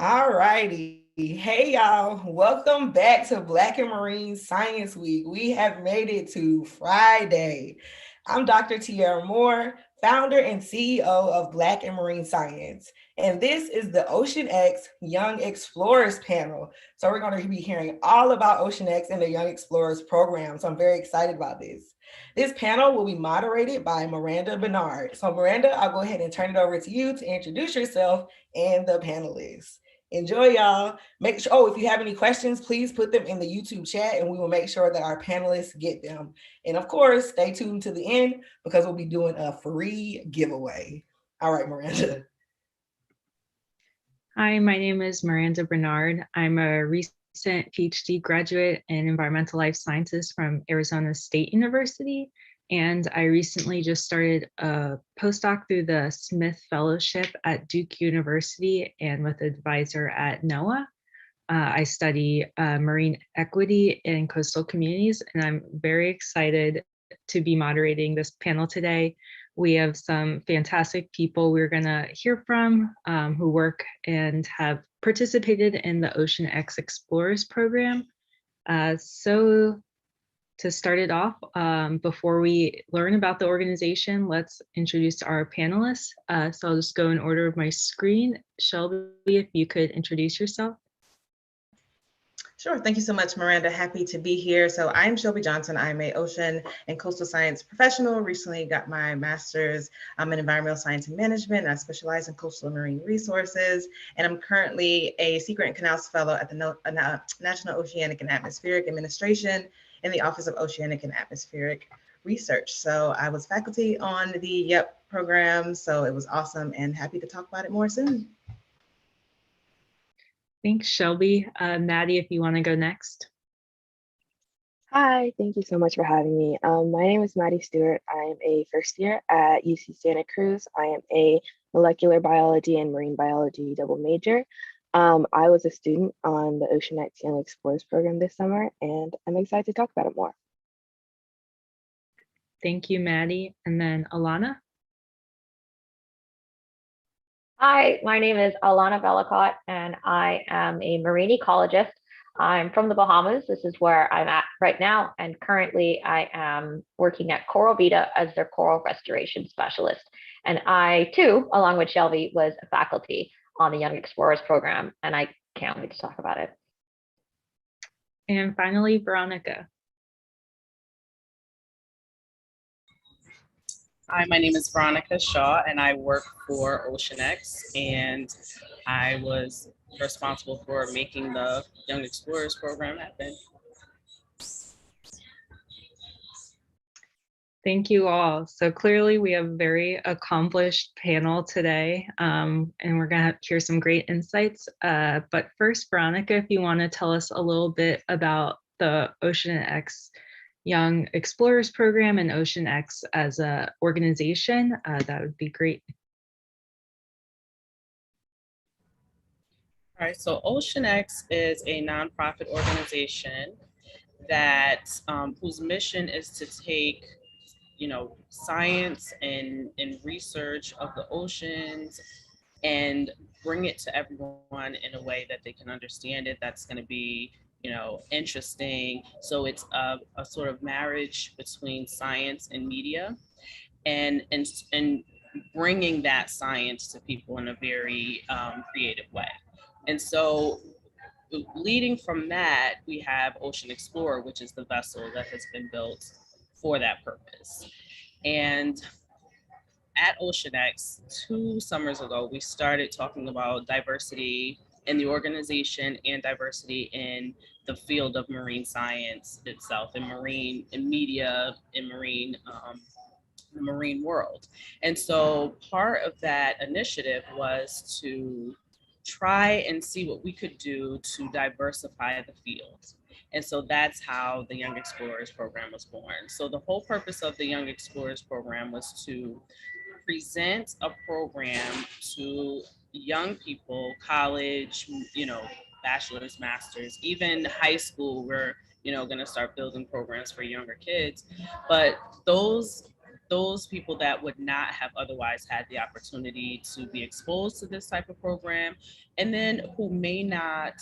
All righty. Hey, y'all. Welcome back to Black and Marine Science Week. We have made it to Friday. I'm Dr. Tiara Moore, founder and CEO of Black and Marine Science. And this is the OceanX Young Explorers panel. So we're going to be hearing all about OceanX and the Young Explorers program. So I'm very excited about this. This panel will be moderated by Miranda Bernard. So Miranda, I'll go ahead and turn it over to you to introduce yourself and the panelists. Enjoy, y'all. Make sure, if you have any questions, please put them in the YouTube chat and we will make sure that our panelists get them. And of course, stay tuned to the end because we'll be doing a free giveaway. All right, Miranda. Hi, my name is Miranda Bernard. I'm a recent PhD graduate in environmental life sciences from Arizona State University. And I recently just started a postdoc through the Smith Fellowship at Duke University and with an advisor at NOAA. I study marine equity in coastal communities, and I'm very excited to be moderating this panel today. We have some fantastic people we're going to hear from who work and have participated in the OceanX Explorers program. So to start it off, before we learn about the organization, let's introduce our panelists. So I'll just go in order of my screen. Shelby, if you could introduce yourself. Sure. Thank you so much, Miranda. Happy to be here. So I'm Shelby Johnson. I'm a ocean and coastal science professional. Recently got my master's in environmental science and management. I specialize in coastal and marine resources. And I'm currently a Secret and Canals Fellow at the National Oceanic and Atmospheric Administration in the Office of Oceanic and Atmospheric Research. So I was faculty on the YEP program. So it was awesome and happy to talk about it more soon. Thanks, Shelby. Maddie, if you want to go next. Hi, thank you so much for having me. My name is Maddie Stewart. I am a first year at UC Santa Cruz. I am a molecular biology and marine biology double major. I was a student on the OceanX Young Explorers program this summer, and I'm excited to talk about it more. Thank you, Maddie. And then Alana. Hi, my name is Alana Velakot, and I am a marine ecologist. I'm from the Bahamas. This is where I'm at right now. And currently I am working at Coral Vita as their coral restoration specialist. And I too, along with Shelby, was a faculty on the Young Explorers program. And I can't wait to talk about it. And finally, Veronica. Hi, my name is Veronica Shaw, and I work for OceanX, and I was responsible for making the Young Explorers program happen. Thank you all. So clearly we have a very accomplished panel today, and we're going to hear some great insights. But first, Veronica, if you want to tell us a little bit about the OceanX Young Explorers program and OceanX as an organization, that would be great. All right, so OceanX is a nonprofit organization that whose mission is to take, science and research of the oceans and bring it to everyone in a way that they can understand it. That's going to be interesting. So it's a sort of marriage between science and media, and bringing that science to people in a very creative way. And so leading from that, we have Ocean Explorer, which is the vessel that has been built for that purpose. And at OceanX, 2 summers ago, we started talking about diversity in the organization and diversity in the field of marine science itself, in media, in the marine world. And so part of that initiative was to try and see what we could do to diversify the field. And so that's how the Young Explorers program was born. So the whole purpose of the Young Explorers program was to present a program to young people, college, bachelor's, master's, even high school. We're, going to start building programs for younger kids. But those those people that would not have otherwise had the opportunity to be exposed to this type of program, and then who may not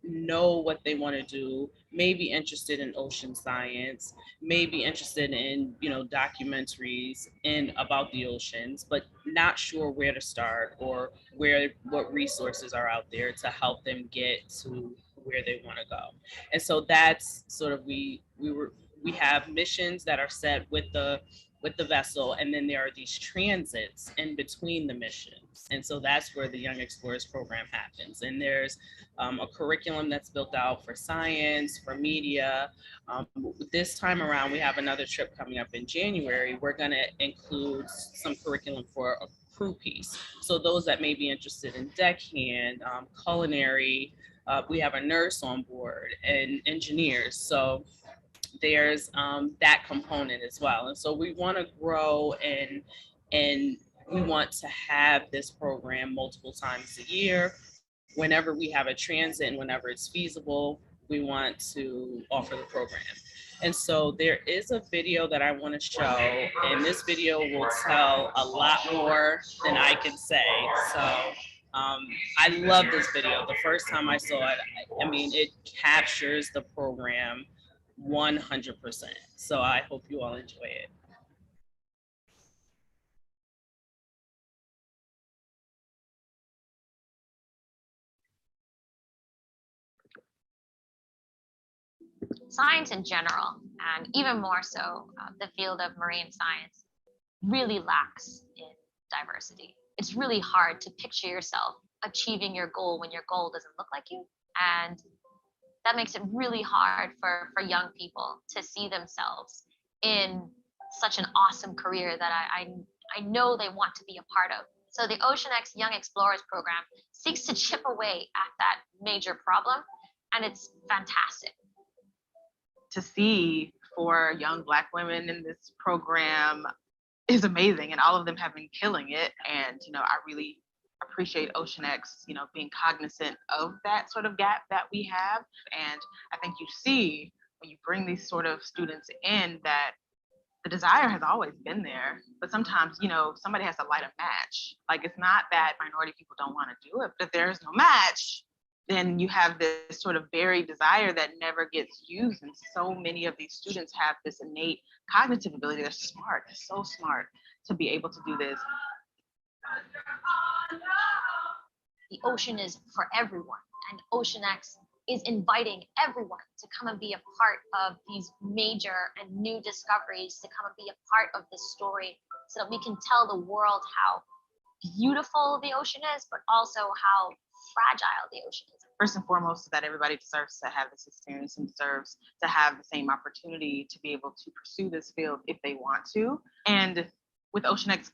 know what they want to do, may be interested in ocean science, may be interested in, documentaries in about the oceans, but not sure where to start or what resources are out there to help them get to where they want to go. And so that's sort of we have missions that are set with the vessel, and then there are these transits in between the missions. And so that's where the Young Explorers program happens. And there's a curriculum that's built out for science, for media. This time around, we have another trip coming up in January. We're going to include some curriculum for a crew piece. So those that may be interested in deckhand, culinary, we have a nurse on board and engineers. So there's that component as well. And so we want to grow and we want to have this program multiple times a year. Whenever we have a transit and whenever it's feasible, we want to offer the program. And so there is a video that I want to show, and this video will tell a lot more than I can say. So I love this video. The first time I saw it, I mean, it captures the program 100%. So I hope you all enjoy it. Science in general, and even more so the field of marine science, really lacks in diversity. It's really hard to picture yourself achieving your goal when your goal doesn't look like you. And that makes it really hard for young people to see themselves in such an awesome career that I know they want to be a part of. So the OceanX Young Explorers program seeks to chip away at that major problem, and it's fantastic. To see 4 young Black women in this program is amazing, and all of them have been killing it. And I really appreciate OceanX, being cognizant of that sort of gap that we have. And I think you see when you bring these sort of students in that the desire has always been there, but sometimes somebody has to light a match. Like, it's not that minority people don't want to do it, but if there's no match, then you have this sort of buried desire that never gets used. And so many of these students have this innate cognitive ability. They're smart, they're so smart to be able to do this. The ocean is for everyone, and OceanX is inviting everyone to come and be a part of these major and new discoveries, to come and be a part of this story, so that we can tell the world how beautiful the ocean is, but also how fragile the ocean is. First and foremost, that everybody deserves to have this experience and deserves to have the same opportunity to be able to pursue this field if they want to. And with OceanX,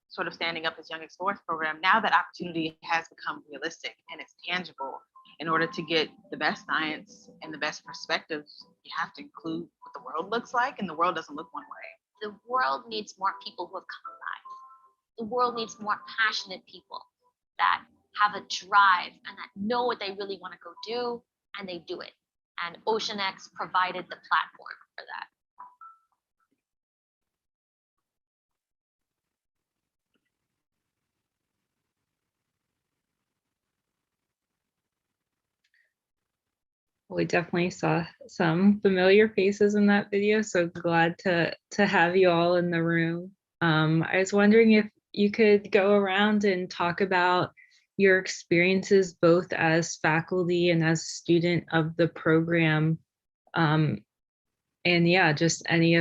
sort of standing up this Young Explorers program, now that opportunity has become realistic and it's tangible. In order to get the best science and the best perspectives, you have to include what the world looks like, and the world doesn't look one way. The world needs more people who have come alive. The world needs more passionate people that have a drive and that know what they really want to go do, and they do it. And OceanX provided the platform for that. We definitely saw some familiar faces in that video, so glad to have you all in the room. I was wondering if you could go around and talk about your experiences both as faculty and as a student of the program, and yeah, just any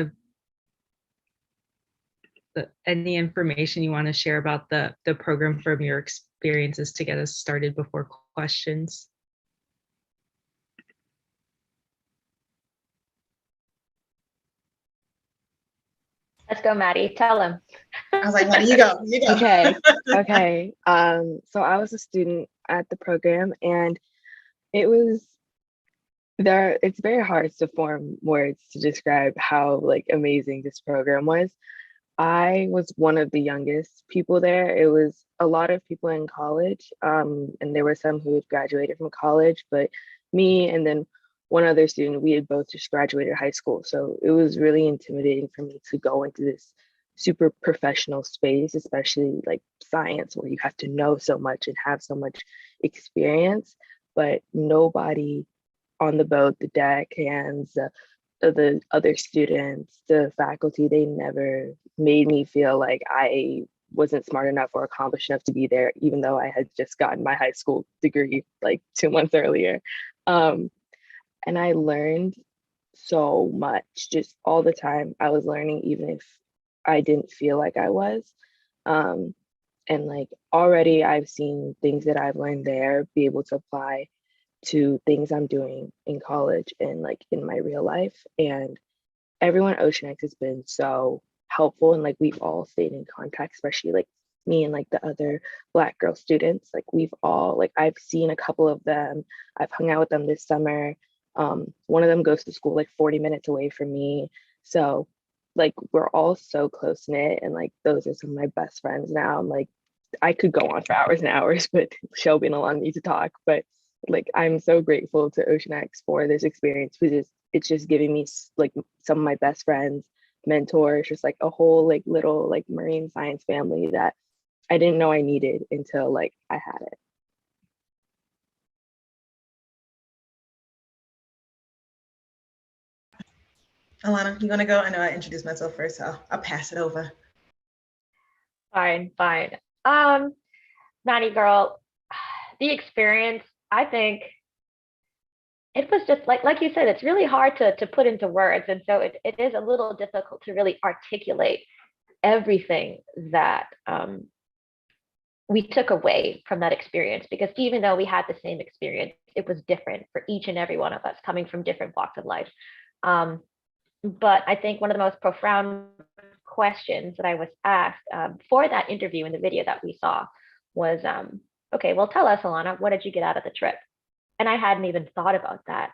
information you want to share about the program from your experiences to get us started before questions. Let's go, Maddie. Tell him. I was like, Maddie, you go. Okay. So I was a student at the program, and it's very hard to form words to describe how amazing this program was. I was one of the youngest people there. It was a lot of people in college, and there were some who had graduated from college, but me and then one other student, we had both just graduated high school. So it was really intimidating for me to go into this super professional space, especially like science, where you have to know so much and have so much experience. But nobody on the boat, the deckhands, the other students, the faculty, they never made me feel like I wasn't smart enough or accomplished enough to be there, even though I had just gotten my high school degree like 2 months earlier. And I learned so much just all the time. I was learning even if I didn't feel like I was. Um, and like already I've seen things that I've learned there be able to apply to things I'm doing in college and like in my real life. And everyone at OceanX has been so helpful, and like we've all stayed in contact, especially like me and like the other Black girl students. Like we've all like I've seen a couple of them. I've hung out with them this summer. One of them goes to school like 40 minutes away from me. So like we're all so close knit, and like those are some of my best friends now. I'm like I could go on for hours and hours, but Shelby and Alana need to talk. But like I'm so grateful to OceanX for this experience, because it's just giving me like some of my best friends, mentors, just like a whole like little like marine science family that I didn't know I needed until like I had it. Alana, you want to go? I know I introduced myself first, so I'll pass it over. Fine. Maddie girl, the experience, I think it was just like you said, it's really hard to put into words. And so it is a little difficult to really articulate everything that we took away from that experience, because even though we had the same experience, it was different for each and every one of us coming from different walks of life. But I think one of the most profound questions that I was asked for that interview in the video that we saw was, okay, well, tell us, Alana, what did you get out of the trip? And I hadn't even thought about that.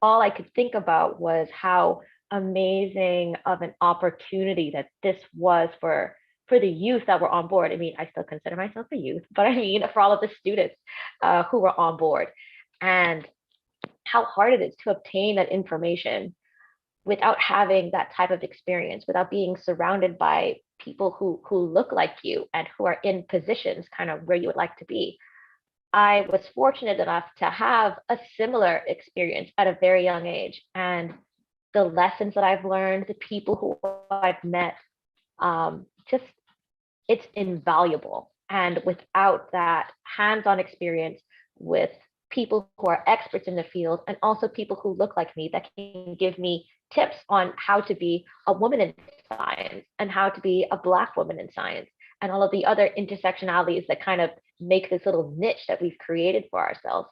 All I could think about was how amazing of an opportunity that this was for the youth that were on board. I mean, I still consider myself a youth, but I mean, for all of the students who were on board, and how hard it is to obtain that information without having that type of experience, without being surrounded by people who look like you and who are in positions kind of where you would like to be. I was fortunate enough to have a similar experience at a very young age. And the lessons that I've learned, the people who I've met, just it's invaluable. And without that hands-on experience with people who are experts in the field, and also people who look like me that can give me tips on how to be a woman in science and how to be a Black woman in science, and all of the other intersectionalities that kind of make this little niche that we've created for ourselves,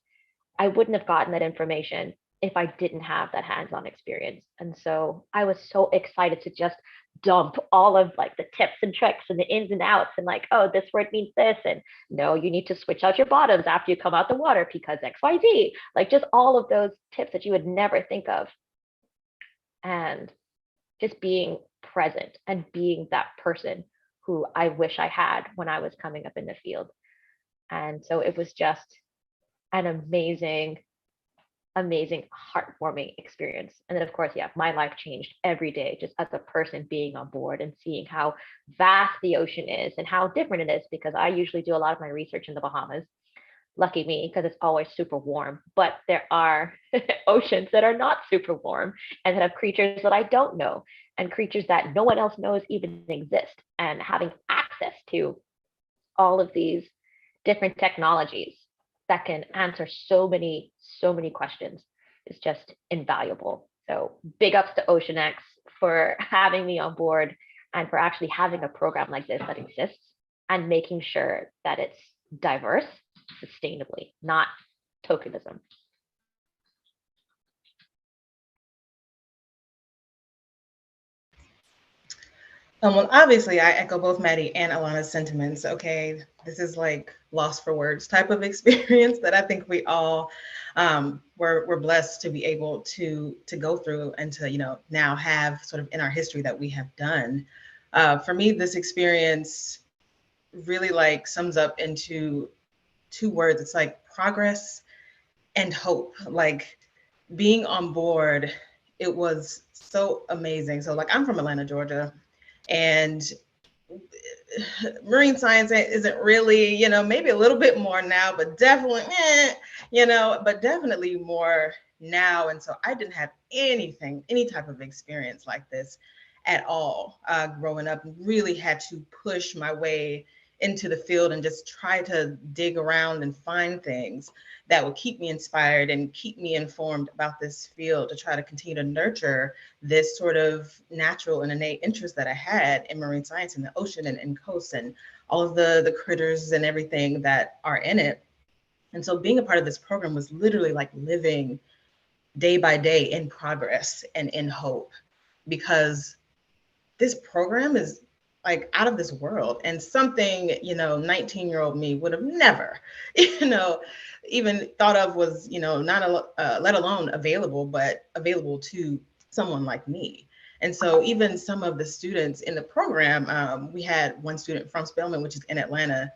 I wouldn't have gotten that information if I didn't have that hands-on experience. And so I was so excited to just dump all of like the tips and tricks and the ins and outs, and like, oh, this word means this, and no, you need to switch out your bottoms after you come out the water because XYZ, like just all of those tips that you would never think of. And just being present and being that person who I wish I had when I was coming up in the field. And so it was just an amazing, heartwarming experience. And then, of course, yeah, my life changed every day just as a person being on board and seeing how vast the ocean is and how different it is, because I usually do a lot of my research in the Bahamas. Lucky me, because it's always super warm. But there are oceans that are not super warm and that have creatures that I don't know, and creatures that no one else knows even exist. And having access to all of these different technologies that can answer so many questions is just invaluable. So big ups to OceanX for having me on board and for actually having a program like this that exists and making sure that it's diverse sustainably, not tokenism. Well, obviously, I echo both Maddie and Alana's sentiments. Okay, this is like lost for words type of experience that I think we all were blessed to be able to go through and to now have sort of in our history that we have done. For me, this experience really like sums up into two words. It's like progress and hope. Like being on board, it was so amazing. So like I'm from Atlanta, Georgia. And marine science isn't really, you know, maybe a little bit more now, but definitely, you know, but definitely more now. And so I didn't have any type of experience like this at all growing up. Really had to push my way into the field and just try to dig around and find things that would keep me inspired and keep me informed about this field, to try to continue to nurture this sort of natural and innate interest that I had in marine science and the ocean and coast and all of the critters and everything that are in it. And so being a part of this program was literally like living day by day in progress and in hope, because this program is like out of this world, and something, you know, 19-year-old me would have never, you know, even thought of was, you know, not let alone available, but available to someone like me. And so even some of the students in the program, we had one student from Spelman, which is in Atlanta,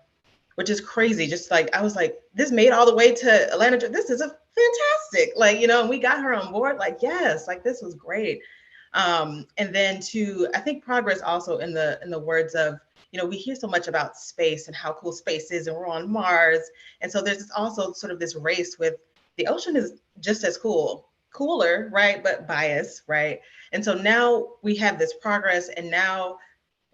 which is crazy. Just like, I was like, this made all the way to Atlanta. This is a fantastic, like, you know, and we got her on board. Like, yes, like this was great. And then to, I think progress also in the words of, you know, we hear so much about space and how cool space is, and we're on Mars. And so there's also sort of this race with the ocean is just as cool, cooler, right? But biased, right? And so now we have this progress, and now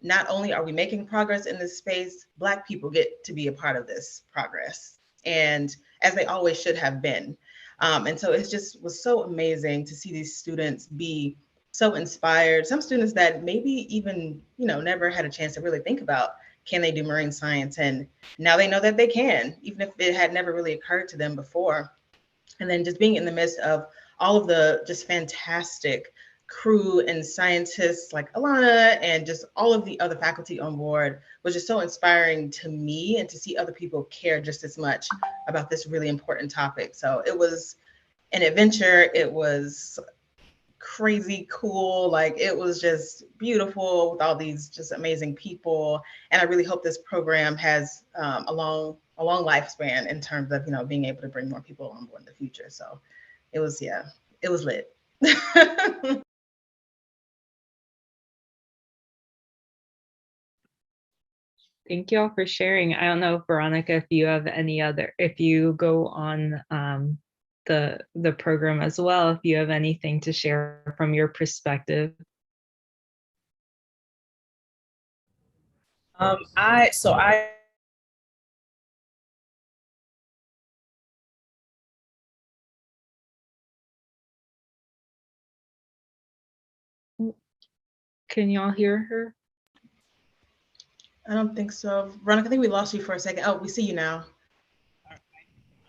not only are we making progress in this space, Black people get to be a part of this progress, and as they always should have been. And so it just was so amazing to see these students be so inspired. Some students that maybe even, you know, never had a chance to really think about, can they do marine science? And now they know that they can, even if it had never really occurred to them before. And then just being in the midst of all of the just fantastic crew and scientists like Alana and just all of the other faculty on board was just so inspiring to me, and to see other people care just as much about this really important topic. So it was an adventure. It was crazy cool. Like, it was just beautiful with all these just amazing people. And I really hope this program has a long lifespan in terms of, you know, being able to bring more people on board in the future. So it was, yeah, it was lit. Thank you all for sharing. I don't know, Veronica, if you have any other, if you go on the program as well, if you have anything to share from your perspective. I Can y'all hear her? I don't think so. Veronica, I think we lost you for a second. Oh, we see you now.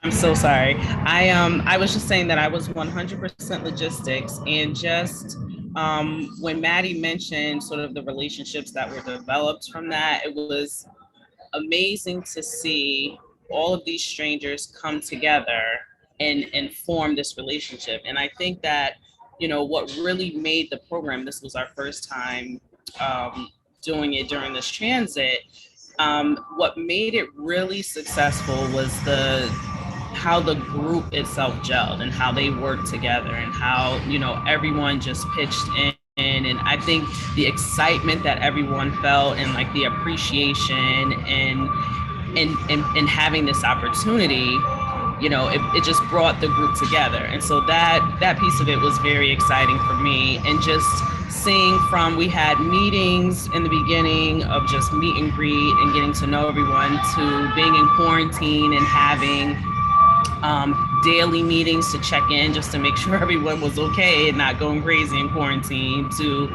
I'm so sorry. I was just saying that I was 100% logistics, and just when Maddie mentioned sort of the relationships that were developed from that, it was amazing to see all of these strangers come together and form this relationship. And I think that, you know, what really made the program, this was our first time doing it during this transit, what made it really successful was how the group itself gelled and how they worked together, and how, you know, everyone just pitched in. And I think the excitement that everyone felt, and like the appreciation and having this opportunity, you know, it just brought the group together. And so that piece of it was very exciting for me. And just seeing from, we had meetings in the beginning of just meet and greet and getting to know everyone, to being in quarantine and having daily meetings to check in just to make sure everyone was okay and not going crazy in quarantine, to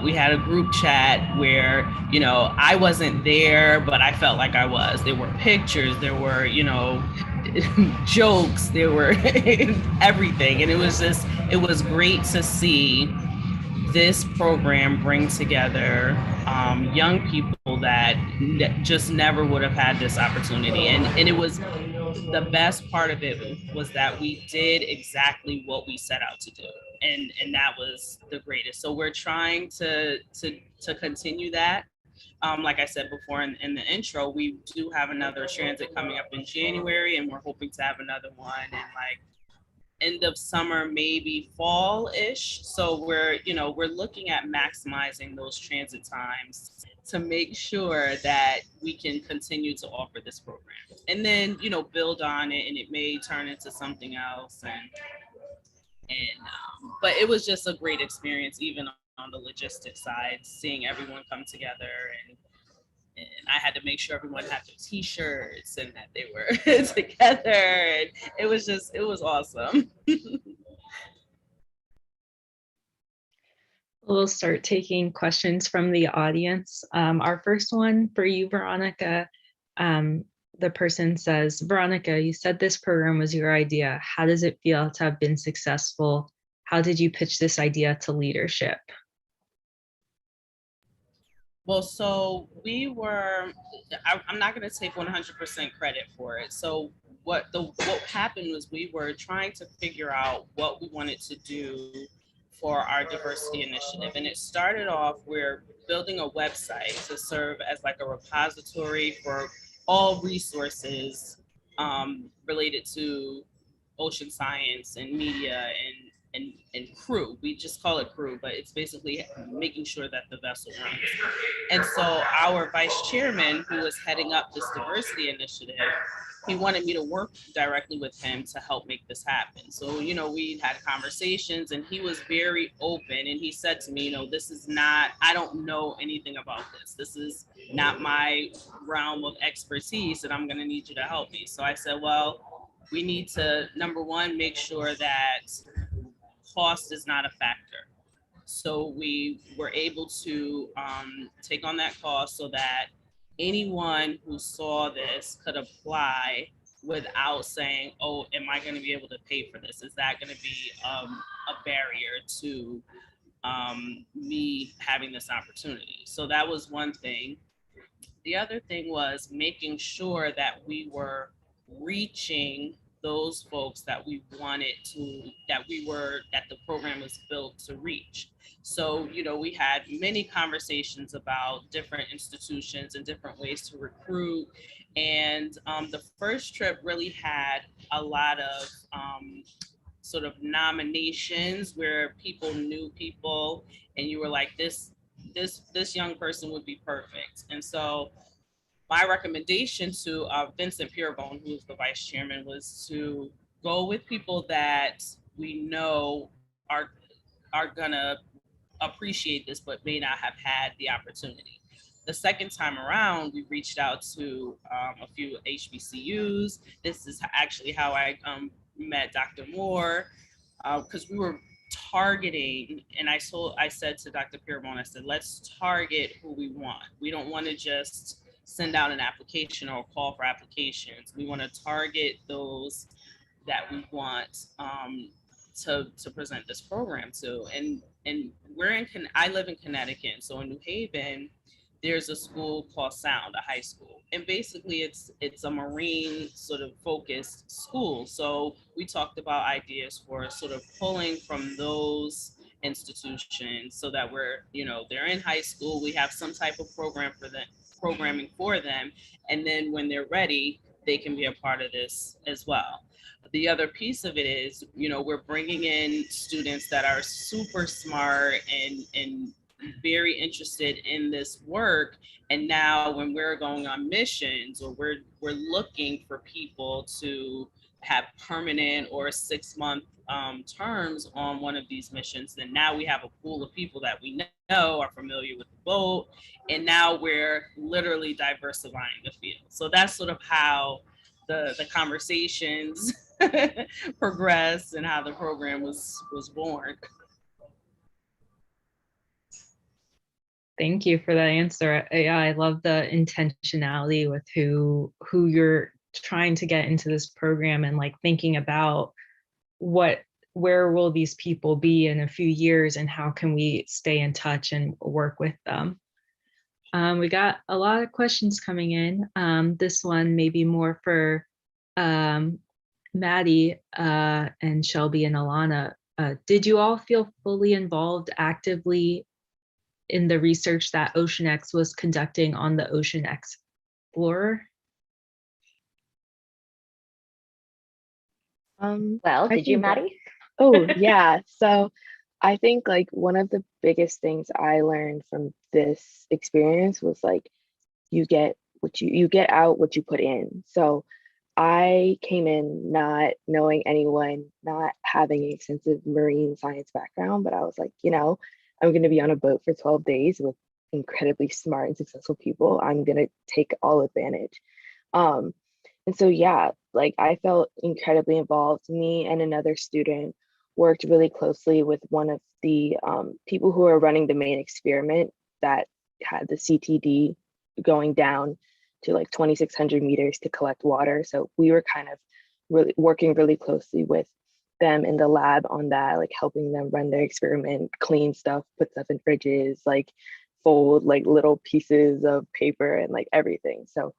we had a group chat where, you know, I wasn't there, but I felt like I was. There were pictures, there were, you know, jokes, there were everything. And it was great to see this program bring together young people that just never would have had this opportunity. And it was, the best part of it was that we did exactly what we set out to do. And that was the greatest. So we're trying to continue that. Like I said before in the intro, we do have another transit coming up in January, and we're hoping to have another one end of summer, maybe fall-ish. So we're looking at maximizing those transit times to make sure that we can continue to offer this program, and then build on it, and it may turn into something else. But it was just a great experience, even on the logistics side, seeing everyone come together, and I had to make sure everyone had their t-shirts and that they were together, and it was awesome. We'll start taking questions from the audience. Our first one for you, Veronica. The person says, Veronica, you said this program was your idea. How does it feel to have been successful? How did you pitch this idea to leadership? Well, so I'm not going to take 100% credit for it. So what happened was we were trying to figure out what we wanted to do for our diversity initiative. And it started off, we're building a website to serve as like a repository for all resources related to ocean science and media and crew. We just call it crew, but it's basically making sure that the vessel runs. And so our vice chairman, who was heading up this diversity initiative, he wanted me to work directly with him to help make this happen. So, we had conversations, and he was very open, and he said to me, this is not, I don't know anything about this. This is not my realm of expertise, and I'm going to need you to help me. So I said, well, we need to, number one, make sure that cost is not a factor. So we were able to take on that cost so that anyone who saw this could apply without saying, oh, am I going to be able to pay for this? Is that going to be a barrier to me having this opportunity? So that was one thing. The other thing was making sure that we were reaching those folks that we wanted to, that the program was built to reach. So, we had many conversations about different institutions and different ways to recruit. And the first trip really had a lot of sort of nominations where people knew people, and you were like, this young person would be perfect. And so my recommendation to Vincent Pierbone, who is the vice chairman, was to go with people that we know are gonna appreciate this, but may not have had the opportunity. The second time around, we reached out to a few HBCUs. This is actually how I met Dr. Moore, because we were targeting, and I said to Dr. Pierbone, I said, let's target who we want. We don't want to just send out an application or call for applications. We want to target those that we want to present this program to. And I live in Connecticut, so in New Haven, there's a school called Sound, a high school, and basically it's a marine sort of focused school. So we talked about ideas for sort of pulling from those institutions so that they're in high school, we have some type of programming for them, and then when they're ready, they can be a part of this as well. The other piece of it is, we're bringing in students that are super smart and very interested in this work. And now when we're going on missions, or we're looking for people to have permanent or 6-month terms on one of these missions, then now we have a pool of people that we know are familiar with the boat, and now we're literally diversifying the field. So that's sort of how the conversations progressed and how the program was born. Thank you for that answer. Yeah, I love the intentionality with who you're trying to get into this program, and like thinking about where will these people be in a few years, and how can we stay in touch and work with them. We got a lot of questions coming in. This one may be more for Maddie and Shelby and Alana. Did you all feel fully involved actively in the research that OceanX was conducting on the Ocean Explorer? Well, I did you, can go. Maddie? Oh, yeah. So I think like one of the biggest things I learned from this experience was like you get what you get out what you put in. So I came in not knowing anyone, not having an extensive marine science background, but I was like, I'm going to be on a boat for 12 days with incredibly smart and successful people. I'm going to take all advantage. Um, and so, yeah, like I felt incredibly involved. Me and another student worked really closely with one of the people who are running the main experiment that had the CTD going down to like 2,600 meters to collect water. So we were kind of really working really closely with them in the lab on that, like helping them run their experiment, clean stuff, put stuff in fridges, like fold like little pieces of paper and like everything. So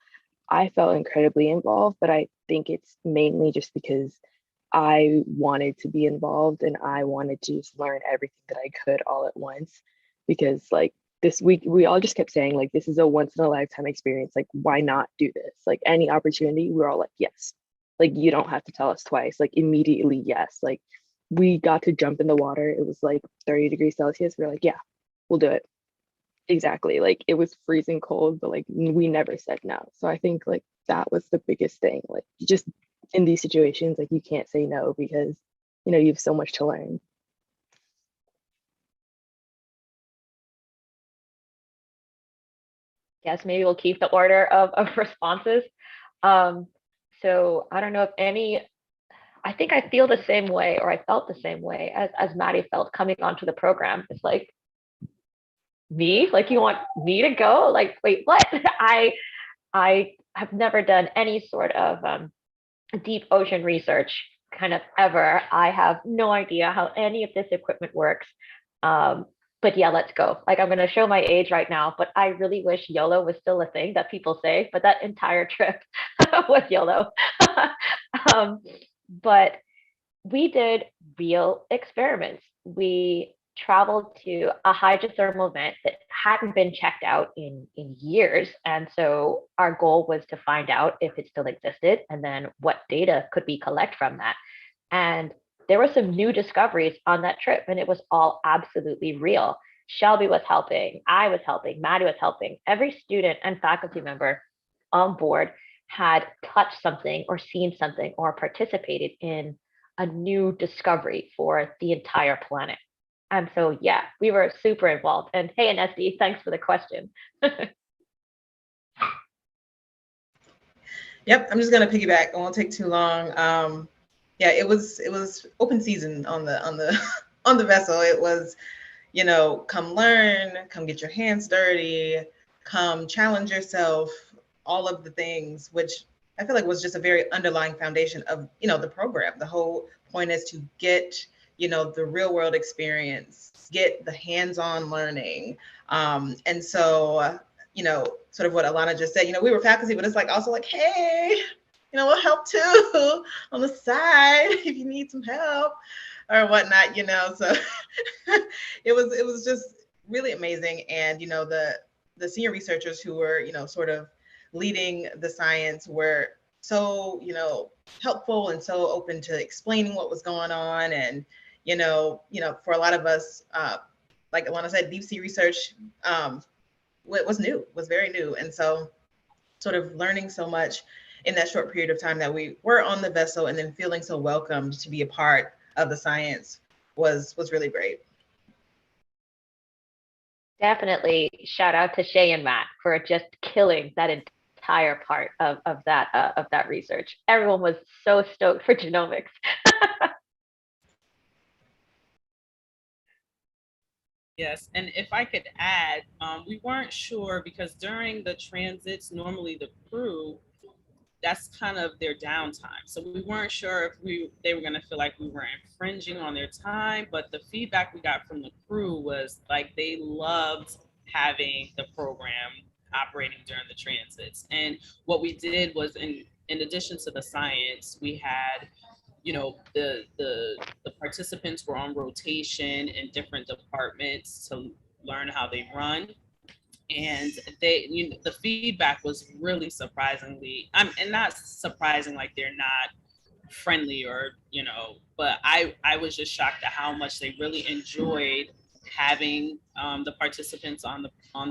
I felt incredibly involved, but I think it's mainly just because I wanted to be involved and I wanted to just learn everything that I could all at once. Because like this week, we all just kept saying, like, this is a once in a lifetime experience. Like, why not do this? Like, any opportunity, we're all like, yes. Like, you don't have to tell us twice. Like, immediately, yes. Like, we got to jump in the water. It was like 30 degrees Celsius. We are like, yeah, we'll do it. Exactly. Like it was freezing cold, but like we never said no. So I think like that was the biggest thing. Like you just in these situations, like you can't say no because you have so much to learn. Guess maybe we'll keep the order of responses. Um, so I don't know if any, I think I feel the same way, or I felt the same way as Maddie felt coming onto the program. It's like, me? Like you want me to go? Like, wait, what? I have never done any sort of deep ocean research kind of ever. I have no idea how any of this equipment works. Um, but yeah, let's go. Like I'm gonna show my age right now, but I really wish YOLO was still a thing that people say, but that entire trip was YOLO. um, but we did real experiments. We traveled to a hydrothermal vent that hadn't been checked out in years. And so our goal was to find out if it still existed and then what data could we collect from that. And there were some new discoveries on that trip, and it was all absolutely real. Shelby was helping, I was helping, Maddie was helping. Every student and faculty member on board had touched something or seen something or participated in a new discovery for the entire planet. And so, yeah, we were super involved. And hey, NSD, thanks for the question. Yep, I'm just gonna piggyback. It won't take too long. Yeah, it was open season on the on the vessel. It was, come learn, come get your hands dirty, come challenge yourself, all of the things, which I feel like was just a very underlying foundation of, the program. The whole point is to get, the real world experience, get the hands-on learning. And so, sort of what Alana just said, we were faculty, but it's like also like, hey, we'll help too on the side if you need some help or whatnot, So it was just really amazing. And, the senior researchers who were, sort of leading the science were so, helpful and so open to explaining what was going on. And, for a lot of us, like Alana said, deep sea research was very new. And so sort of learning so much in that short period of time that we were on the vessel and then feeling so welcomed to be a part of the science was really great. Definitely shout out to Shay and Matt for just killing that entire part of that research. Everyone was so stoked for genomics. Yes, and if I could add, we weren't sure because during the transits, normally the crew, that's kind of their downtime. So we weren't sure if they were going to feel like we were infringing on their time, but the feedback we got from the crew was like they loved having the program operating during the transits. And what we did was in addition to the science, we had the participants were on rotation in different departments to learn how they run, and the feedback was really surprisingly and not surprising, like they're not friendly or, but I was just shocked at how much they really enjoyed having the participants on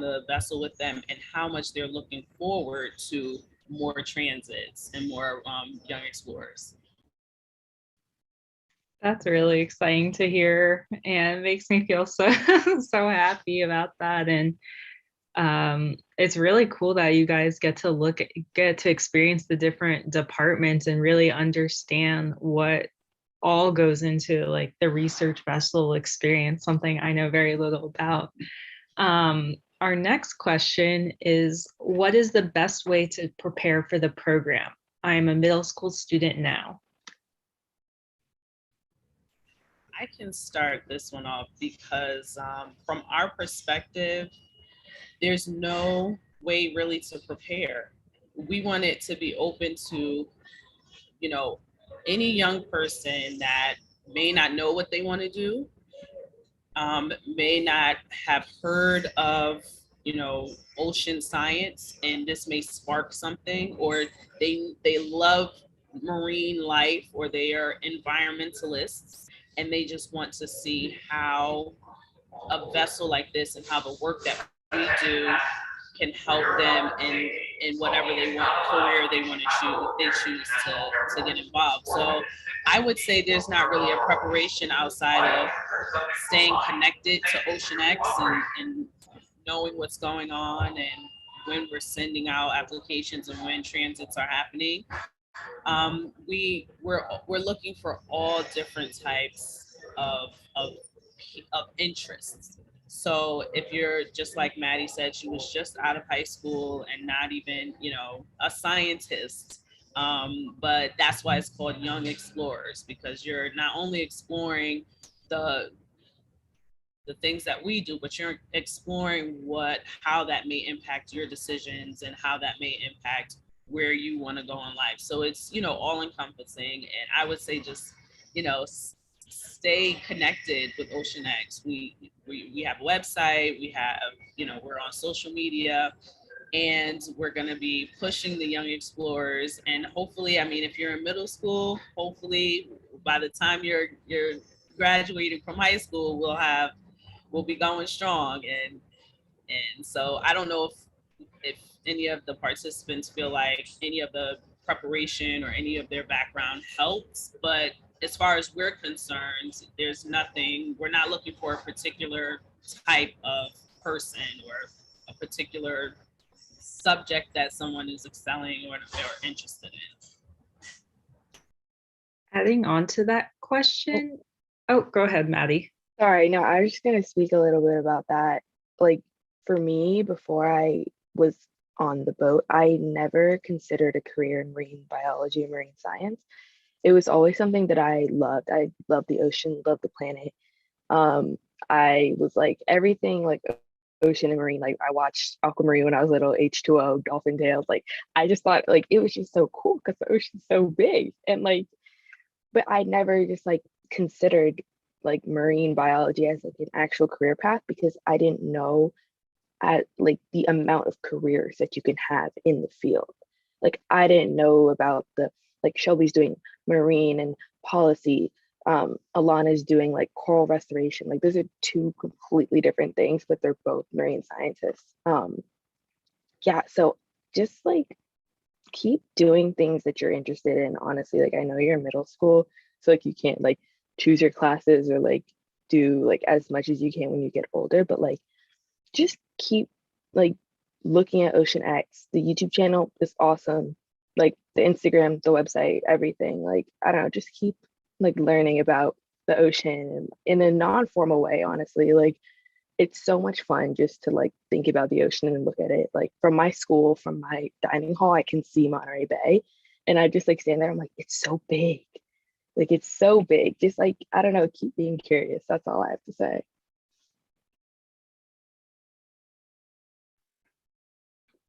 the vessel with them, and how much they're looking forward to more transits and more young explorers. That's really exciting to hear, and makes me feel so so happy about that. And it's really cool that you guys get to experience the different departments and really understand what all goes into like the research vessel experience, something I know very little about. Our next question is, what is the best way to prepare for the program? I'm a middle school student now. I can start this one off because from our perspective, there's no way really to prepare. We want it to be open to, any young person that may not know what they want to do, may not have heard of, ocean science, and this may spark something, or they love marine life, or they are environmentalists, and they just want to see how a vessel like this and how the work that we do can help them in whatever they want, career they want to choose, they choose to get involved. So I would say there's not really a preparation outside of staying connected to OceanX and knowing what's going on and when we're sending out applications and when transits are happening. We're looking for all different types of interests. So if you're just like Maddie said, she was just out of high school and not even, a scientist. But that's why it's called Young Explorers, because you're not only exploring the things that we do, but you're exploring how that may impact your decisions and how that may impact where you want to go in life. So it's, all encompassing. And I would say just, stay connected with OceanX. We have a website, we have, we're on social media, and we're going to be pushing the young explorers. And hopefully, if you're in middle school, hopefully by the time you're graduating from high school, we'll be going strong. And so I don't know if any of the participants feel like any of the preparation or any of their background helps, but as far as we're concerned, there's nothing, we're not looking for a particular type of person or a particular subject that someone is excelling or interested in. Adding on to that question. Oh, go ahead, Maddie. Sorry, no, I was just going to speak a little bit about that. Like, for me, before I was on the boat, I never considered a career in marine biology and marine science. It was always something that I loved. I loved the ocean, loved the planet. I was like everything like ocean and marine. Like I watched Aquamarine when I was little, H2O, Dolphin Tales. Like I just thought like it was just so cool because the ocean's so big. And like, but I never just like considered like marine biology as like an actual career path because I didn't know at like the amount of careers that you can have in the field. Like I didn't know about the like Shelby's doing marine and policy. Alana's doing like coral restoration. Like those are two completely different things, but they're both marine scientists. Yeah, so just like keep doing things that you're interested in. Honestly, like I know you're in middle school, so like you can't like choose your classes or like do like as much as you can when you get older, but like just keep like looking at OceanX. The YouTube channel is awesome. Like the Instagram, the website, everything. Like I don't know, just keep like learning about the ocean in a non-formal way, honestly. Like it's so much fun just to like think about the ocean and look at it. Like from my school, from my dining hall, I can see Monterey Bay. And I just like stand there, I'm like, it's so big. Like it's so big. Just like, I don't know, keep being curious. That's all I have to say.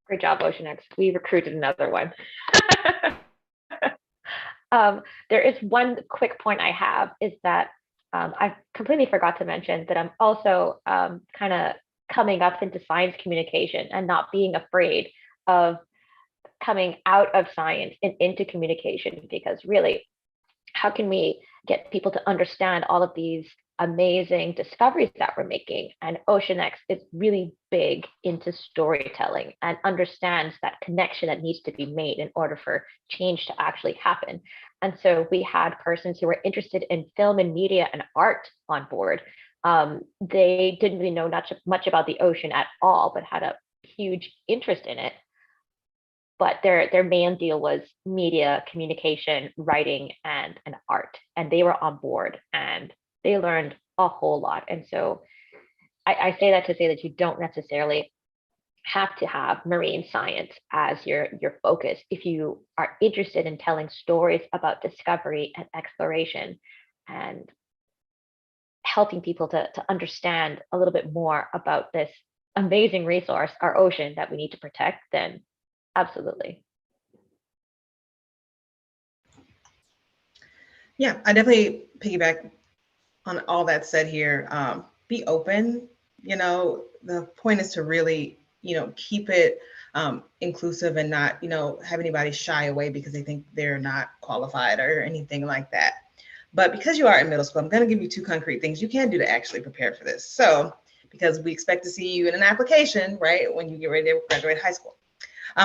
Great job, OceanX. We recruited another one. There is one quick point I have is that I completely forgot to mention that I'm also kind of coming up into science communication and not being afraid of coming out of science and into communication, because really how can we get people to understand all of these amazing discoveries that we're making? And OceanX is really big into storytelling and understands that connection that needs to be made in order for change to actually happen. And so we had persons who were interested in film and media and art on board. They didn't really know much about the ocean at all, but had a huge interest in it. But their main deal was media, communication, writing, and art. And they were on board and they learned a whole lot. And so I say that to say that you don't necessarily have to have marine science as your focus if you are interested in telling stories about discovery and exploration and helping people to understand a little bit more about this amazing resource, our ocean, that we need to protect, then absolutely. Yeah, I definitely piggyback on all that said here. Be open. The point is to really, keep it inclusive and not, have anybody shy away because they think they're not qualified or anything like that. But because you are in middle school, I'm going to give you 2 concrete things you can do to actually prepare for this. So, because we expect to see you in an application, right, when you get ready to graduate high school.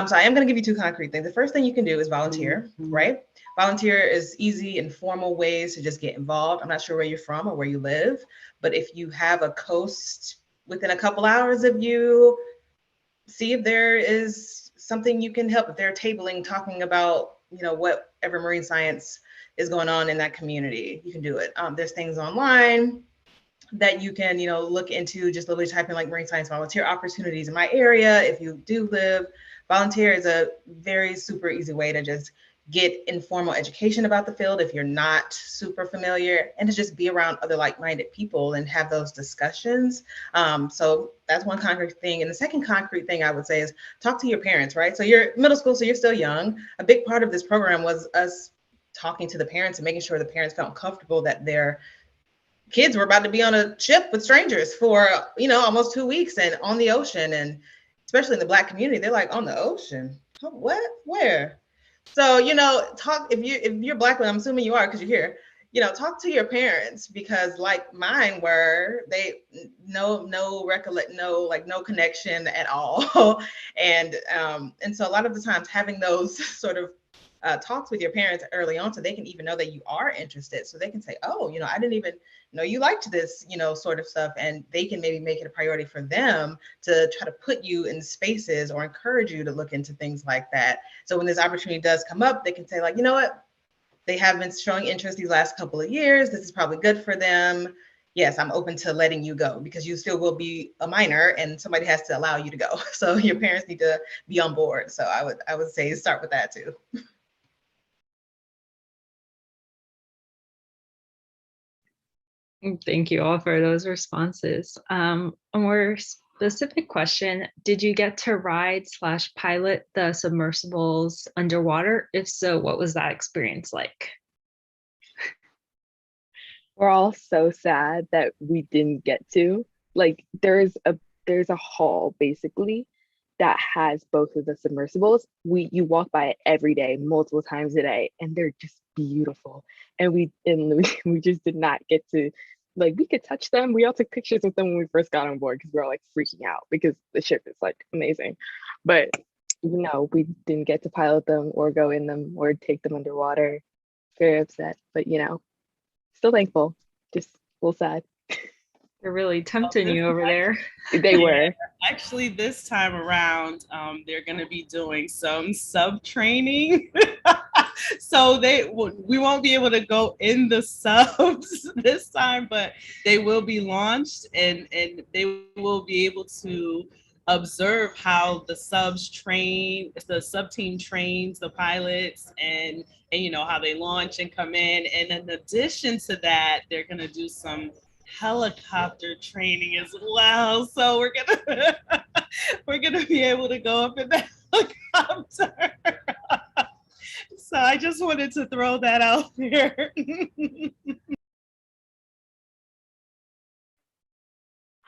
So I am going to give you 2 concrete things. The first thing you can do is volunteer, right? Volunteer is easy, informal ways to just get involved. I'm not sure where you're from or where you live, but if you have a coast within a couple hours of you, see if there is something you can help. If they're tabling, talking about, whatever marine science is going on in that community, you can do it. There's things online that you can, look into. Just literally type in like marine science volunteer opportunities in my area. If you do live, volunteer is a very super easy way to just get informal education about the field if you're not super familiar, and to just be around other like-minded people and have those discussions. So that's one concrete thing. And the second concrete thing I would say is talk to your parents, right? So you're middle school, so you're still young. A big part of this program was us talking to the parents and making sure the parents felt comfortable that their kids were about to be on a ship with strangers for, almost 2 weeks and on the ocean. And especially in the Black community, they're like, on the ocean? What? Where? So, talk, if you're Black, I'm assuming you are because you're here, talk to your parents, because like mine were, they no connection at all. And so a lot of the times having those sort of talks with your parents early on, so they can even know that you are interested, so they can say, oh, I didn't even know you liked this, sort of stuff. And they can maybe make it a priority for them to try to put you in spaces or encourage you to look into things like that. So when this opportunity does come up, they can say like, you know what, they have been showing interest these last couple of years. This is probably good for them. Yes, I'm open to letting you go, because you still will be a minor and somebody has to allow you to go. So your parents need to be on board. So I would say start with that too. Thank you all for those responses. A more specific question, did you get to ride/pilot the submersibles underwater? If so, what was that experience like? We're all so sad that we didn't get to. Like, there's a hall basically that has both of the submersibles. You walk by it every day, multiple times a day, and they're just beautiful. And we just did not get to, like, we could touch them. We all took pictures with them when we first got on board because we were like freaking out because the ship is like amazing. But we didn't get to pilot them or go in them or take them underwater. Very upset, but still thankful. Just a little sad. They're really tempting you over there. They were. Actually, this time around, they're going to be doing some sub training. So we won't be able to go in the subs this time, but they will be launched, and they will be able to observe how the sub team trains the pilots, and how they launch and come in. And in addition to that, they're going to do some helicopter training as well. So we're gonna be able to go up in the helicopter. So I just wanted to throw that out there.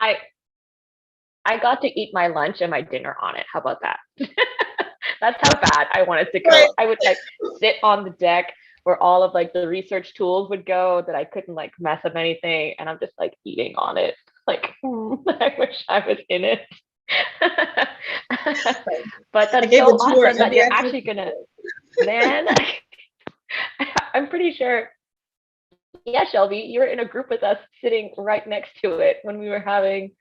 I got to eat my lunch and my dinner on it. How about that? That's how bad I wanted to go. I would like sit on the deck where all of like the research tools would go, that I couldn't like mess up anything, and I'm just like eating on it. Like, I wish I was in it. But that's so awesome that you're actually gonna, man. I'm pretty sure, yeah, Shelby, you were in a group with us sitting right next to it when we were having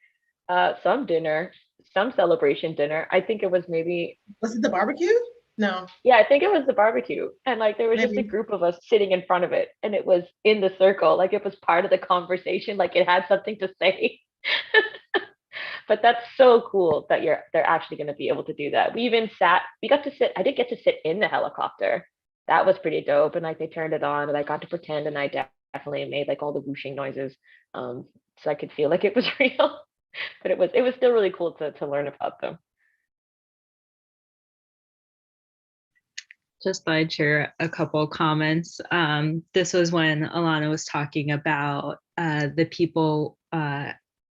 some dinner, some celebration dinner. I think it was maybe, was it the barbecue? No. Yeah, I think it was the barbecue. And like there was just a group of us sitting in front of it, and it was in the circle, like it was part of the conversation, like it had something to say. But that's so cool that they're actually going to be able to do that. We got to sit, I did get to sit in the helicopter. That was pretty dope. And like they turned it on and I got to pretend, and I definitely made like all the whooshing noises. So I could feel like it was real. But it was still really cool to learn about them. Just thought I'd share a couple comments. This was when Alana was talking about the people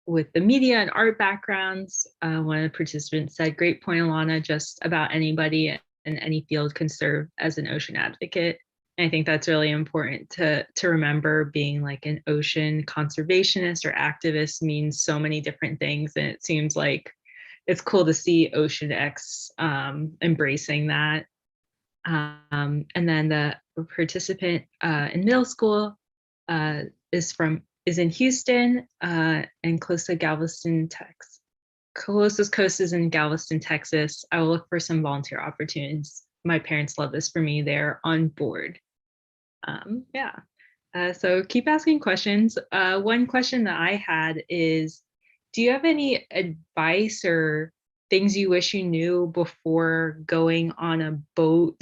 with the media and art backgrounds. One of the participants said, "Great point, Alana, just about anybody in any field can serve as an ocean advocate." And I think that's really important to remember. Being like an ocean conservationist or activist means so many different things. And it seems like it's cool to see OceanX embracing that. And then the participant in middle school is in Houston and close to Galveston, Texas. Closest coast is in Galveston, Texas. I will look for some volunteer opportunities. My parents love this for me. They're on board. So keep asking questions. One question that I had is, do you have any advice or things you wish you knew before going on a boat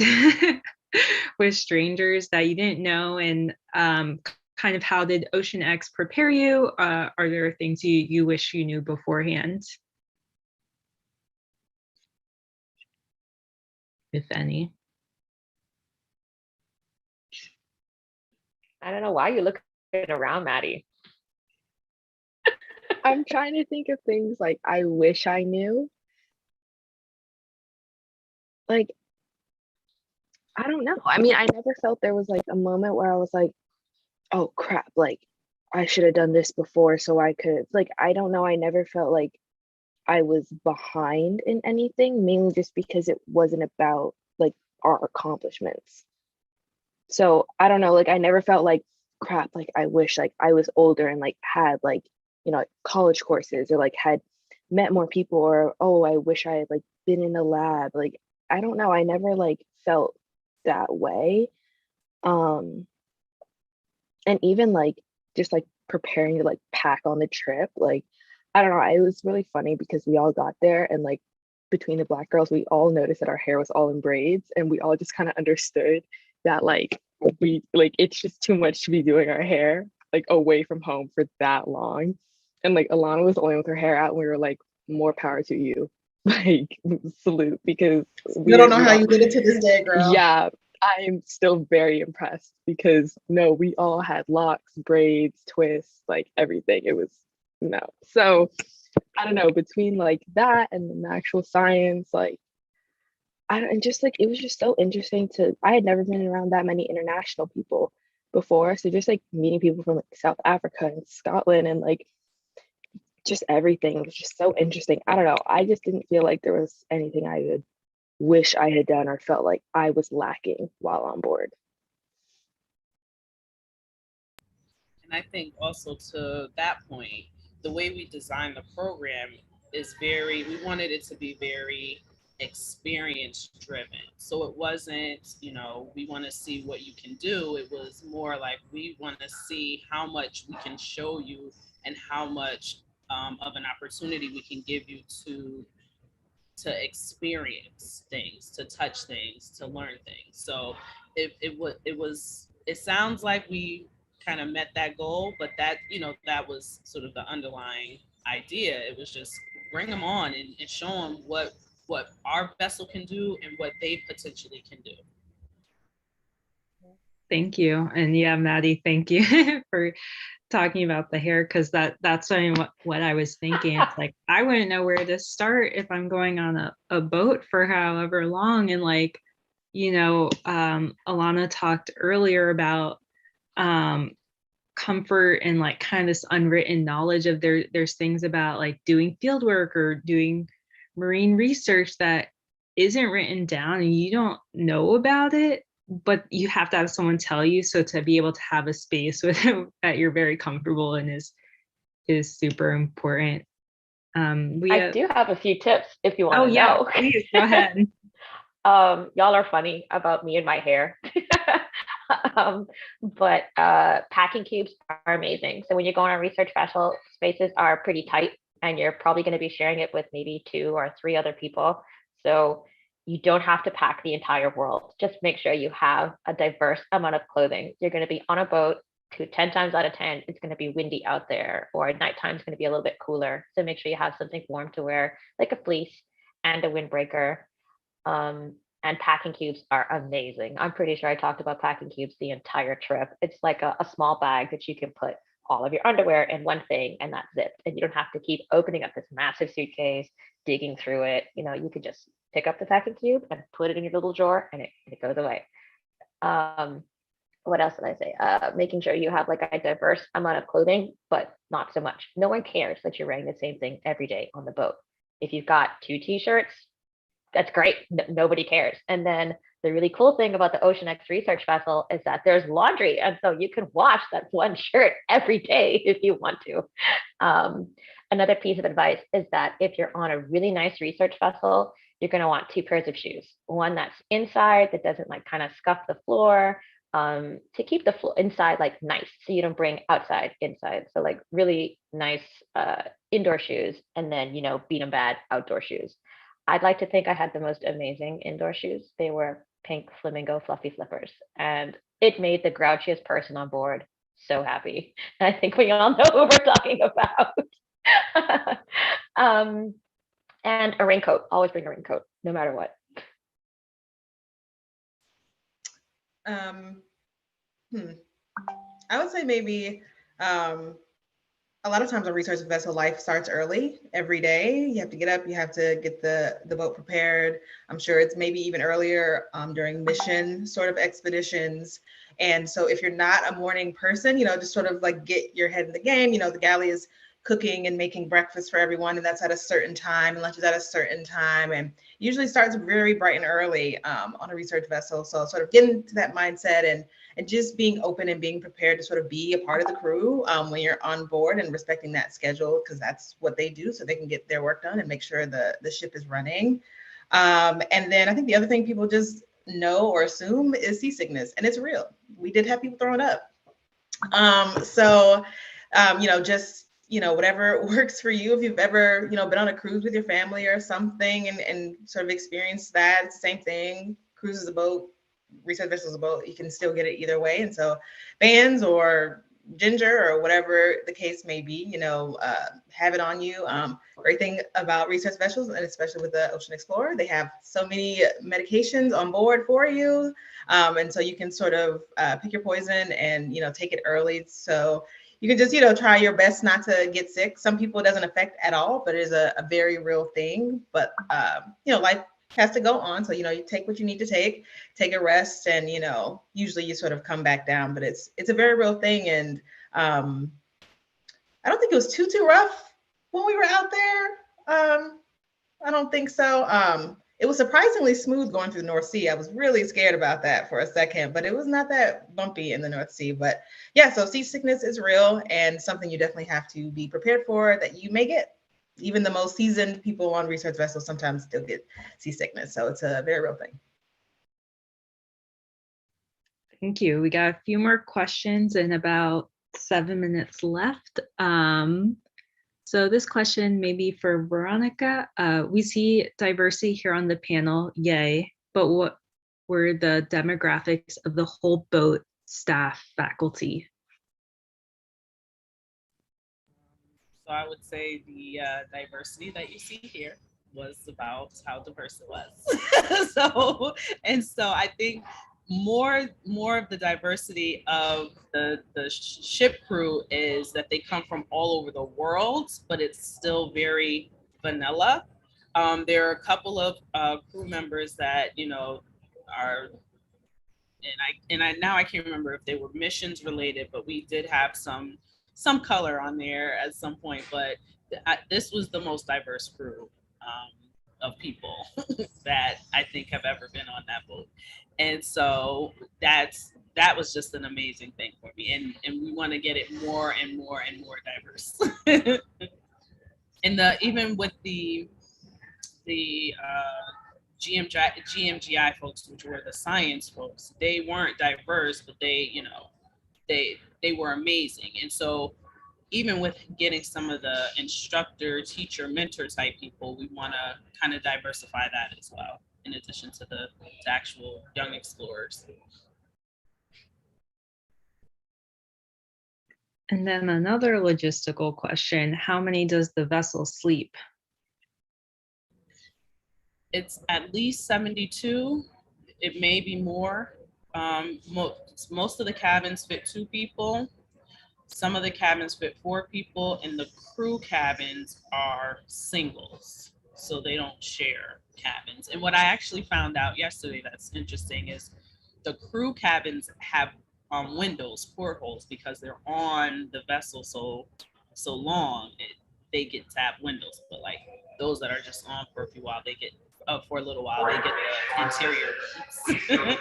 with strangers that you didn't know? And kind of how did OceanX prepare you? Are there things you wish you knew beforehand? If any. I don't know why you're looking around, Maddie. I'm trying to think of things like I wish I knew. Like, I don't know. I mean, I never felt there was like a moment where I was like, oh crap, like I should have done this before so I could, like, I don't know. I never felt like I was behind in anything, mainly just because it wasn't about like our accomplishments. So I don't know, like I never felt like crap, like I wish like I was older and like had like, you know, like college courses or like had met more people, or oh, I wish I had like been in the lab. Like, I don't know, I never like felt that way. And even like just like preparing to like pack on the trip, like I don't know, it was really funny because we all got there and like between the Black girls, we all noticed that our hair was all in braids, and we all just kind of understood that like we like it's just too much to be doing our hair like away from home for that long. And like Alana was the only with her hair out, and we were like, more power to you. Like, salute, because we don't know how you did it to this day, girl. Yeah, I'm still very impressed because no, we all had locks, braids, twists, like everything. It was no. So I don't know, between like that and the actual science, like and just like it was just so interesting I had never been around that many international people before. So just like meeting people from like South Africa and Scotland and like just everything was just so interesting. I don't know. I just didn't feel like there was anything I would wish I had done or felt like I was lacking while on board. And I think also to that point, the way we designed the program is we wanted it to be very experience driven. So it wasn't, we want to see what you can do. It was more like we want to see how much we can show you and how much of an opportunity we can give you to experience things, to touch things, to learn things. So it sounds like we kind of met that goal, but that was sort of the underlying idea. It was just bring them on and show them what our vessel can do and what they potentially can do. Thank you. And yeah, Maddie, thank you for talking about the hair, because that's what I was thinking. It's like I wouldn't know where to start if I'm going on a boat for however long, and like Alana talked earlier about comfort and like kind of this unwritten knowledge of there's things about like doing field work or doing marine research that isn't written down and you don't know about it, but you have to have someone tell you. So to be able to have a space with that you're very comfortable in is super important. I do have a few tips if you want to yeah, know. please go ahead. Y'all are funny about me and my hair. But packing cubes are amazing. So when you're going on research vessel, spaces are pretty tight and you're probably going to be sharing it with maybe 2 or 3 other people. So you don't have to pack the entire world. Just make sure you have a diverse amount of clothing. You're going to be on a boat 10 times out of 10, it's going to be windy out there, or at nighttime it's going to be a little bit cooler. So make sure you have something warm to wear, like a fleece and a windbreaker. And packing cubes are amazing. I'm pretty sure I talked about packing cubes the entire trip. It's like a small bag that you can put all of your underwear in one thing and that's it. And you don't have to keep opening up this massive suitcase, digging through it. You could just pick up the packing cube and put it in your little drawer and it goes away. What else did I say? Making sure you have like a diverse amount of clothing, but not so much. No one cares that you're wearing the same thing every day on the boat. If you've got 2 t-shirts, that's great. Nobody cares. And then the really cool thing about the OceanX research vessel is that there's laundry. And so you can wash that one shirt every day if you want to. Another piece of advice is that if you're on a really nice research vessel, you're going to want 2 pairs of shoes. One that's inside that doesn't like kind of scuff the floor, to keep the floor inside like nice, so you don't bring outside inside. So like really nice indoor shoes, and then beat them bad outdoor shoes. I'd like to think I had the most amazing indoor shoes. They were pink flamingo fluffy flippers, and it made the grouchiest person on board so happy. And I think we all know who we're talking about. And a raincoat. Always bring a raincoat, no matter what. I would say maybe a lot of times on research vessel, life starts early every day. You have to get up, you have to get the boat prepared. I'm sure it's maybe even earlier during mission sort of expeditions. And so if you're not a morning person, just sort of like get your head in the game. The galley is cooking and making breakfast for everyone, and that's at a certain time, and lunch is at a certain time, and usually starts very bright and early on a research vessel. So sort of getting to that mindset and just being open and being prepared to sort of be a part of the crew when you're on board, and respecting that schedule, because that's what they do, so they can get their work done and make sure the ship is running. And then I think the other thing people just know or assume is seasickness, and it's real. We did have people throwing up. Just whatever works for you. If you've ever been on a cruise with your family or something and sort of experienced that, it's the same thing. Cruise is a boat, research vessel is a boat. You can still get it either way. And so bands or ginger or whatever the case may be, have it on you. Great thing about research vessels, and especially with the Ocean Explorer, they have so many medications on board for you. And so you can sort of pick your poison and, take it early. So you can just, try your best not to get sick. Some people it doesn't affect at all, but it is a very real thing. But, life has to go on. So, you take what you need to take a rest, and, usually you sort of come back down, but it's a very real thing. And I don't think it was too rough when we were out there. I don't think so. It was surprisingly smooth going through the North Sea. I was really scared about that for a second, but it was not that bumpy in the North Sea. But yeah, so seasickness is real and something you definitely have to be prepared for, that you may get. Even the most seasoned people on research vessels sometimes still get seasickness. So it's a very real thing. Thank you. We got a few more questions and about 7 minutes left. So this question may be for Veronica. We see diversity here on the panel, yay, but what were the demographics of the whole boat, staff, faculty? So I would say the diversity that you see here was about how diverse it was. So I think more of the diversity of the ship crew is that they come from all over the world, but it's still very vanilla. There are a couple of crew members that and I now I can't remember if they were missions related, but we did have some color on there at some point. But this was the most diverse crew of people that I think have ever been on that boat, and so that was just an amazing thing for me, and we want to get it more and more and more diverse. And even with the GMGI folks, which were the science folks, they weren't diverse, but they were amazing. And so even with getting some of the instructor, teacher, mentor type people, we want to kind of diversify that as well, in addition to the actual young explorers. And then another logistical question, how many does the vessel sleep? It's at least 72. It may be more. Most of the cabins fit 2 people. Some of the cabins fit 4 people, and the crew cabins are singles, so they don't share cabins. And what I actually found out yesterday that's interesting is the crew cabins have windows, portholes, because they're on the vessel so long. They get to have windows, but like those that are just on for a few while, they get for a little while, they get the interior rooms.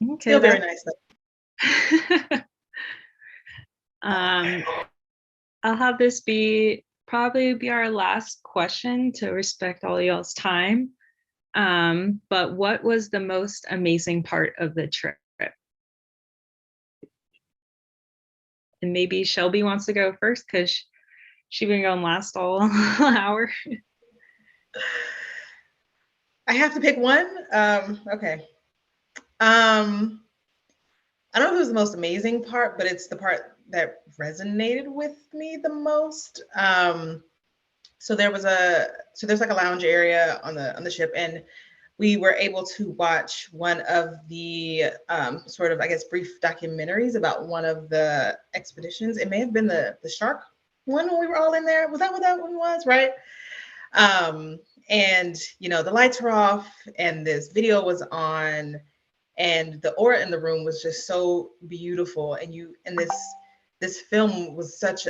Okay, Still very nice though. I'll have this probably be our last question to respect all y'all's time. But what was the most amazing part of the trip? And maybe Shelby wants to go first because she's been going last all hour. I have to pick one. Okay. I don't know if it was the most amazing part, but it's the part that resonated with me the most. So there's like a lounge area on the ship, and we were able to watch one of the sort of, I guess, brief documentaries about one of the expeditions. It may have been the shark one when we were all in there. Was that what that one was? Right. And the lights were off and this video was on, and the aura in the room was just so beautiful. And this film was such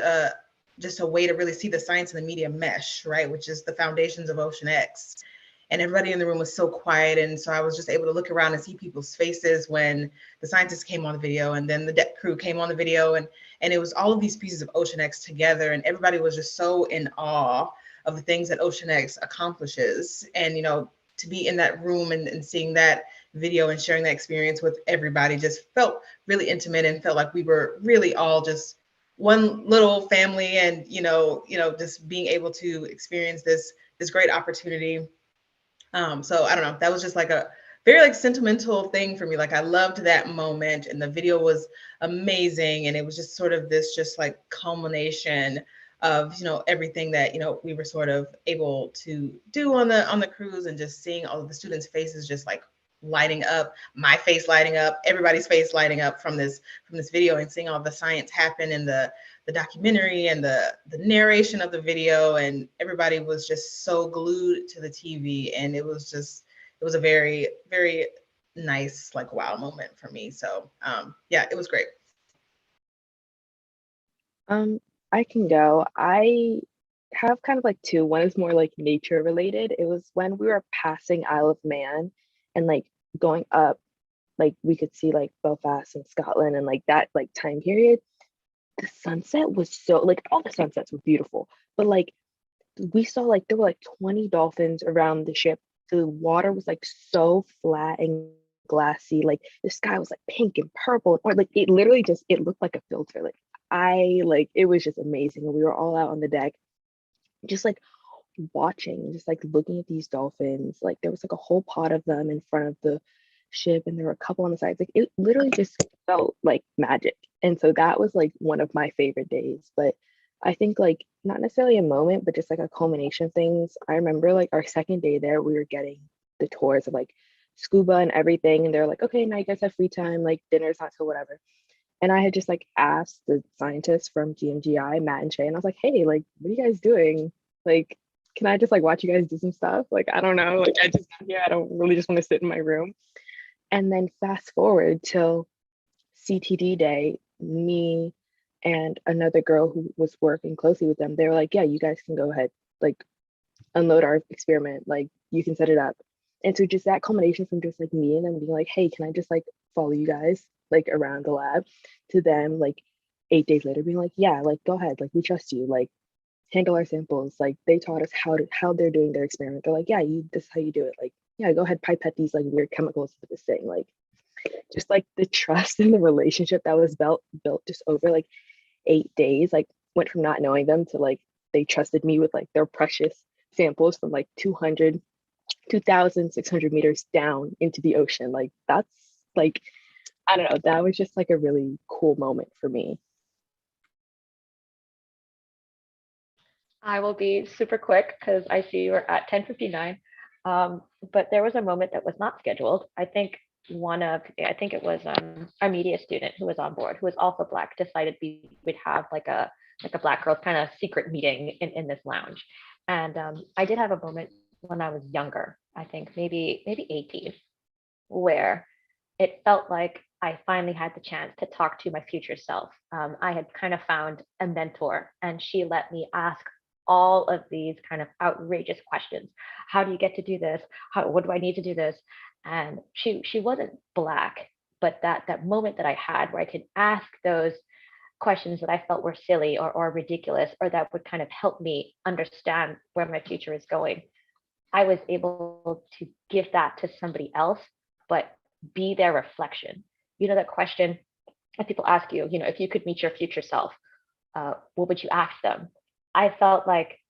just a way to really see the science and the media mesh, right? Which is the foundations of OceanX. And everybody in the room was so quiet. And so I was just able to look around and see people's faces when the scientists came on the video, and then the deck crew came on the video. And it was all of these pieces of OceanX together. And everybody was just so in awe of the things that OceanX accomplishes. And, to be in that room and seeing that video and sharing that experience with everybody just felt really intimate, and felt like we were really all just one little family. And, just being able to experience this great opportunity. So I don't know, that was just like a very sentimental thing for me. Like I loved that moment, and the video was amazing. And it was just sort of this just like culmination of, everything that, we were sort of able to do on the cruise, and just seeing all of the students' faces just like lighting up, my face lighting up, everybody's face lighting up from this video, and seeing all the science happen in the documentary and the narration of the video. And everybody was just so glued to the TV, and it was a very, very nice, like, wow moment for me. So yeah, it was great. I can go. I have kind of like 2. One is more like nature related. It was when we were passing Isle of Man and like going up, like we could see like Belfast and Scotland and like that like time period. The sunset was so like, all the sunsets were beautiful, but like we saw like there were like 20 dolphins around the ship. The water was like so flat and glassy. Like the sky was like pink and purple, or like it literally just, it looked like a filter. It was just amazing. And we were all out on the deck, just like watching, just like looking at these dolphins. Like there was like a whole pod of them in front of the ship, and there were a couple on the sides. Like it literally just felt like magic. And so that was like one of my favorite days. But I think like not necessarily a moment, but just like a culmination of things. I remember like our second day there, we were getting the tours of like scuba and everything. And they're like, okay, now you guys have free time, like dinner's not till whatever. And I had just like asked the scientists from GMGI, Matt and Shay, and I was like, hey, like, what are you guys doing? Like, can I just like watch you guys do some stuff? Like, I don't know, like I just got here, I don't really just want to sit in my room. And then fast forward till CTD day, me and another girl who was working closely with them, they were like, yeah, you guys can go ahead, like unload our experiment, like you can set it up. And so just that culmination from just like me and them being like, hey, can I just like follow you guys like around the lab, to them like 8 days later being like, yeah, like go ahead, like we trust you, like handle our samples. Like they taught us how they're doing their experiment. They're like, yeah, this is how you do it. Like, yeah, go ahead, pipette these like weird chemicals into this thing. Like just like the trust and the relationship that was built just over like 8 days, like went from not knowing them to like they trusted me with like their precious samples from like 2,600 meters down into the ocean. Like that's like, I don't know, that was just like a really cool moment for me. I will be super quick because I see we're at 10:59. But there was a moment that was not scheduled. I think it was our media student who was on board, who was also Black, decided we would have like a Black girls kind of secret meeting in this lounge. And I did have a moment when I was younger, I think maybe 18, where it felt like I finally had the chance to talk to my future self. I had kind of found a mentor, and she let me ask all of these kind of outrageous questions. How do you get to do this? What do I need to do this? And she wasn't Black, but that moment that I had where I could ask those questions that I felt were silly or ridiculous, or that would kind of help me understand where my future is going, I was able to give that to somebody else, but be their reflection. You know, that question that people ask you, if you could meet your future self, what would you ask them? I felt like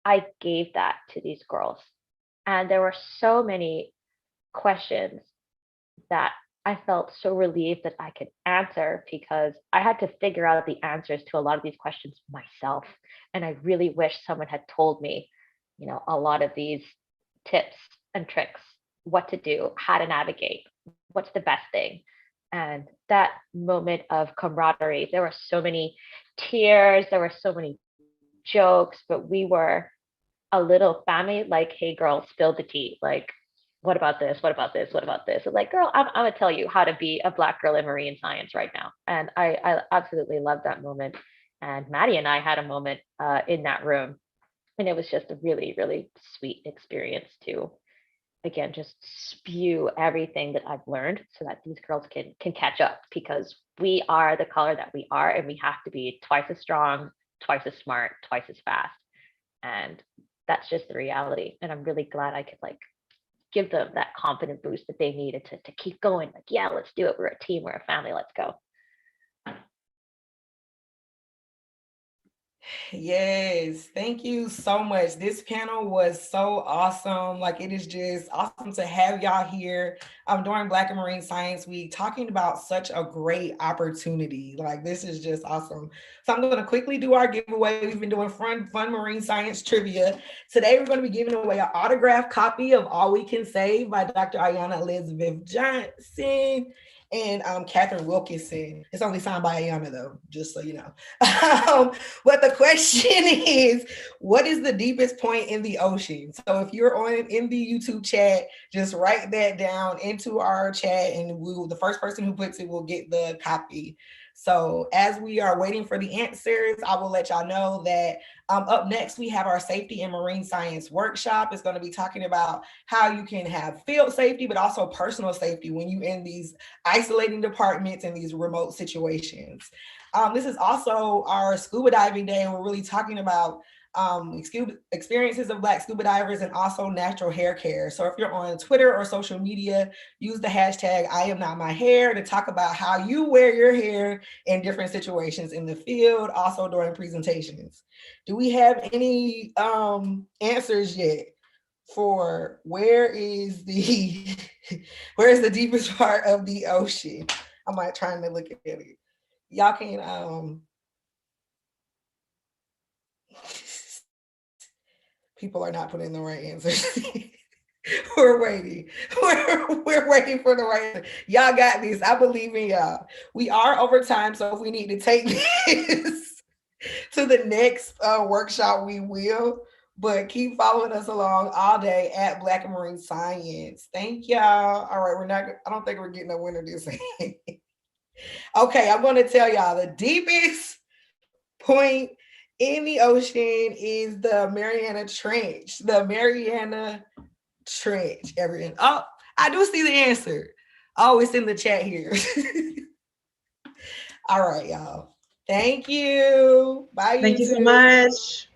I gave that to these girls. And there were so many questions that I felt so relieved that I could answer, because I had to figure out the answers to a lot of these questions myself. And I really wish someone had told me, a lot of these tips and tricks, what to do, how to navigate, what's the best thing. And that moment of camaraderie, there were so many tears, there were so many jokes, but we were a little family, like, hey girl, spill the tea. Like, what about this? What about this? What about this? And like, girl, I'm gonna tell you how to be a Black girl in marine science right now. And I absolutely love that moment. And Maddie and I had a moment in that room. And it was just a really, really sweet experience to, again, just spew everything that I've learned so that these girls can catch up, because we are the color that we are, and we have to be twice as strong, twice as smart, twice as fast. And that's just the reality. And I'm really glad I could like give them that confident boost that they needed to keep going. Like, yeah, let's do it. We're a team, we're a family, let's go. Yes, thank you so much. This panel was so awesome. Like, it is just awesome to have y'all here during Black and Marine Science Week, talking about such a great opportunity. Like, this is just awesome. So I'm going to quickly do our giveaway. We've been doing fun marine science trivia. Today, we're going to be giving away an autographed copy of All We Can Save by Dr. Ayanna Elizabeth Johnson and Catherine Wilkinson. It's only signed by Ayanna, though, just so you know. But the question is, what is the deepest point in the ocean? So if you're in the YouTube chat, just write that down into our chat, and the first person who puts it will get the copy. So as we are waiting for the answers, I will let y'all know that up next, we have our safety and marine science workshop. It's going to be talking about how you can have field safety, but also personal safety when you're in these isolating departments and these remote situations. This is also our scuba diving day, and we're really talking about experiences of Black scuba divers and also natural hair care. So if you're on Twitter or social media, use the hashtag #IamNotMyHair to talk about how you wear your hair in different situations in the field, also during presentations. Do we have any answers yet for where is the deepest part of the ocean? I'm like trying to look at it. Y'all can people are not putting the right answers. We're waiting. We're waiting for the right answer. Y'all got this. I believe in y'all. We are over time, so if we need to take this to the next workshop, we will. but keep following us along all day at Black and Marine Science. Thank y'all. All right, I don't think we're getting a winner this week. Okay, I'm going to tell y'all the deepest point in the ocean is the Mariana Trench. The Mariana Trench, everyone. Oh, I do see the answer. Oh, it's in the chat here. All right, y'all. Thank you. Bye, Thank you YouTube. so much.